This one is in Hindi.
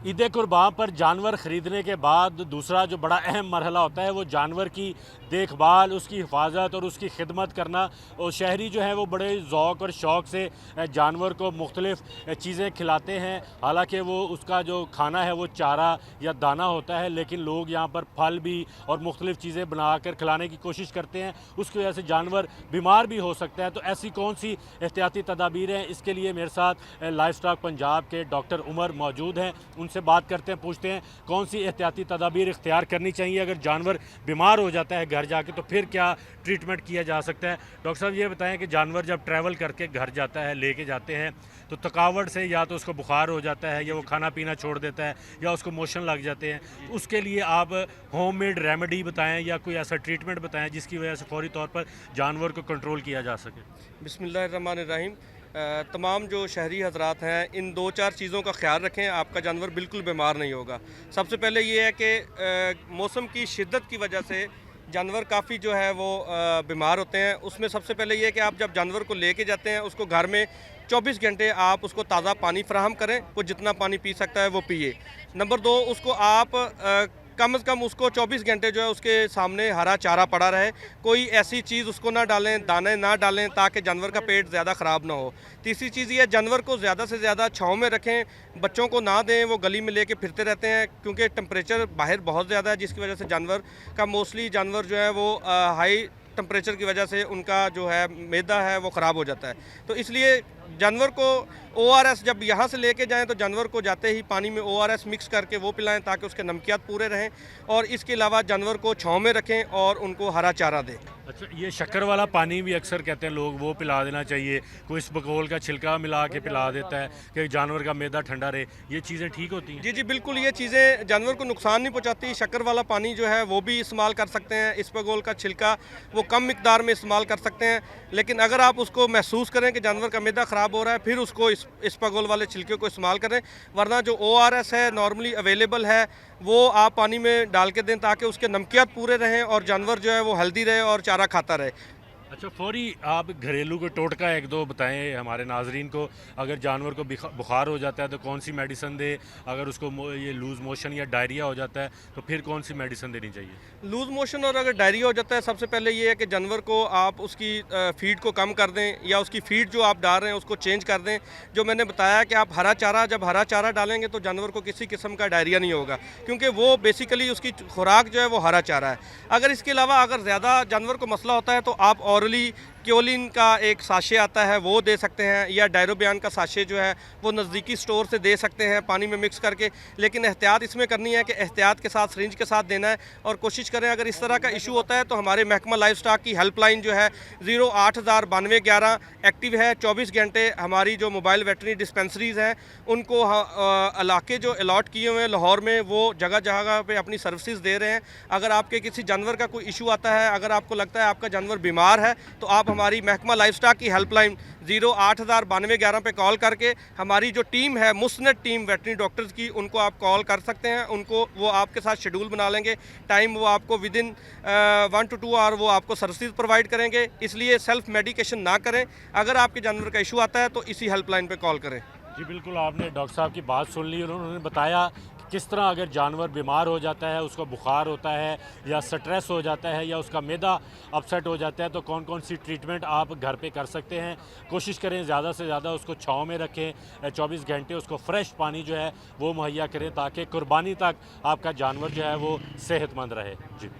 ईद कुर्बान पर जानवर ख़रीदने के बाद दूसरा जो बड़ा अहम मरहला होता है वो जानवर की देखभाल, उसकी हिफाजत और उसकी खिदमत करना। और शहरी जो है वो बड़े ज़ौक़ और शौक़ से जानवर को मुख्तलिफ़ चीज़ें खिलाते हैं। हालांकि वो उसका जो खाना है वो चारा या दाना होता है, लेकिन लोग यहाँ पर फल भी और मुख्तलिफ़ चीज़ें बना कर खिलाने की कोशिश करते हैं। उसकी वजह से जानवर बीमार भी हो सकता है। तो ऐसी कौन सी एहतियाती तदाबीर हैं, इसके लिए मेरे साथ लाइफ स्टॉक पंजाब के डॉक्टर उमर मौजूद हैं। से बात करते हैं, पूछते हैं कौन सी एहतियाती तदाबीर इख्तियार करनी चाहिए अगर जानवर बीमार हो जाता है घर जाके, तो फिर क्या ट्रीटमेंट किया जा सकता है। डॉक्टर साहब ये बताएं कि जानवर जब ट्रैवल करके घर जाता है, लेके जाते हैं, तो थकावट से या तो उसको बुखार हो जाता है या वो खाना पीना छोड़ देता है या उसको मोशन लग जाते हैं, तो उसके लिए आप होममेड रेमेडी बताएं या कोई ऐसा ट्रीटमेंट बताएं जिसकी वजह से फौरी तौर पर जानवर को कंट्रोल किया जा सके। बिस्मिल्लाहिर्रहमानिर्रहीम। तमाम जो शहरी हजरात हैं, इन दो चार चीज़ों का ख्याल रखें, आपका जानवर बिल्कुल बीमार नहीं होगा। सबसे पहले ये है कि मौसम की शिद्दत की वजह से जानवर काफ़ी जो है वो बीमार होते हैं। उसमें सबसे पहले ये है कि आप जब जानवर को लेके जाते हैं, उसको घर में 24 घंटे आप उसको ताज़ा पानी फराहम करें। वो जितना पानी पी सकता है वो पिए। नंबर 2, उसको आप कम से कम उसको 24 घंटे जो है उसके सामने हरा चारा पड़ा रहे। कोई ऐसी चीज़ उसको ना डालें, दाने ना डालें, ताकि जानवर का पेट ज़्यादा ख़राब ना हो। तीसरी चीज़ ये, जानवर को ज़्यादा से ज़्यादा छाँव में रखें, बच्चों को ना दें, वो गली में लेके फिरते रहते हैं, क्योंकि टेम्परेचर बाहर बहुत ज़्यादा है, जिसकी वजह से जानवर का मोस्टली जानवर जो है वो हाई टेम्परेचर की वजह से उनका जो है मैदा है वो ख़राब हो जाता है। तो इसलिए जानवर को ORS जब यहाँ से लेके जाएं तो जानवर को जाते ही पानी में ORS मिक्स करके वो पिलाएं, ताकि उसके नमकियात पूरे रहें। और इसके अलावा जानवर को छाँव में रखें और उनको हरा चारा दें। अच्छा, ये शक्कर वाला पानी भी अक्सर कहते हैं लोग, वो पिला देना चाहिए। कोई इसबगोल का छिलका मिला के पिला देता है कि जानवर का मैदा ठंडा रहे। ये चीज़ें ठीक होती हैं? जी जी बिल्कुल, ये चीज़ें जानवर को नुकसान नहीं पहुंचाती। शक्कर वाला पानी जो है वो भी इस्तेमाल कर सकते हैं। इसबगोल का छिलका वो कम मिकदार में इस्तेमाल कर सकते हैं, लेकिन अगर आप उसको महसूस करें कि जानवर का मैदा ख़राब हो रहा है, फिर उसको इसबगोल वाले छिलके को इस्तेमाल करें। वरना जो ORS है नॉर्मली अवेलेबल है, वो आप पानी में डाल के दें, ताकि उसके नमकियात पूरे रहें और जानवर जो है वो हेल्दी रहे और चारा खाता रहे। अच्छा, फौरी आप घरेलू को टोटका एक दो बताएं हमारे नाजरीन को। अगर जानवर को बुखार हो जाता है तो कौन सी मेडिसिन दे, अगर उसको ये लूज़ मोशन या डायरिया हो जाता है तो फिर कौन सी मेडिसिन देनी चाहिए? लूज़ मोशन और अगर डायरिया हो जाता है, सबसे पहले ये है कि जानवर को आप उसकी फीड को कम कर दें, या उसकी फीड जो आप डाल रहे हैं उसको चेंज कर दें। जो मैंने बताया कि आप जब हरा चारा डालेंगे तो जानवर को किसी किस्म का डायरिया नहीं होगा, क्योंकि वो बेसिकली उसकी खुराक जो है वो हरा चारा है। अगर इसके अलावा अगर ज़्यादा जानवर को मसला होता है तो आप ऑरली क्योलिन का एक साशे आता है वो दे सकते हैं, या डायरोबियान का साशे जो है वो नज़दीकी स्टोर से दे सकते हैं पानी में मिक्स करके। लेकिन एहतियात इसमें करनी है कि एहतियात के साथ सिरिंज के साथ देना है। और कोशिश करें, अगर इस तरह का इशू होता है तो हमारे महकमा लाइफ स्टॉक की हेल्पलाइन जो है 0809211 एक्टिव है 24 घंटे। हमारी जो मोबाइल वेटरनरी डिस्पेंसरीज़ हैं उनको इलाके जो अलॉट किए हुए हैं लाहौर में, वो जगह जगह पे अपनी सर्विसेज दे रहे हैं। अगर आपके किसी जानवर का कोई इशू आता है, अगर आपको लगता है आपका जानवर बीमार है, तो आप हमारी महकमा लाइफ स्टॉक की हेल्पलाइन 0809211 पे कॉल करके हमारी जो टीम है, मुस्नद टीम वेटरनरी डॉक्टर्स की, उनको आप कॉल कर सकते हैं। उनको वो आपके साथ शेड्यूल बना लेंगे, टाइम वो आपको विदिन 1 to 2 आवर वो आपको सर्विसेज प्रोवाइड करेंगे। इसलिए सेल्फ मेडिकेशन ना करें। अगर आपके जानवर का इशू आता है तो इसी हेल्पलाइन पे कॉल करें। जी बिल्कुल, आपने डॉक्टर साहब की बात सुन ली। उन्होंने बताया कि किस तरह अगर जानवर बीमार हो जाता है, उसको बुखार होता है या स्ट्रेस हो जाता है या उसका मैदा अपसेट हो जाता है, तो कौन कौन सी ट्रीटमेंट आप घर पे कर सकते हैं। कोशिश करें ज़्यादा से ज़्यादा उसको छाँव में रखें, 24 घंटे उसको फ्रेश पानी जो है वो मुहैया करें, ताकि कुर्बानी तक आपका जानवर जो है वो सेहतमंद रहे। जी।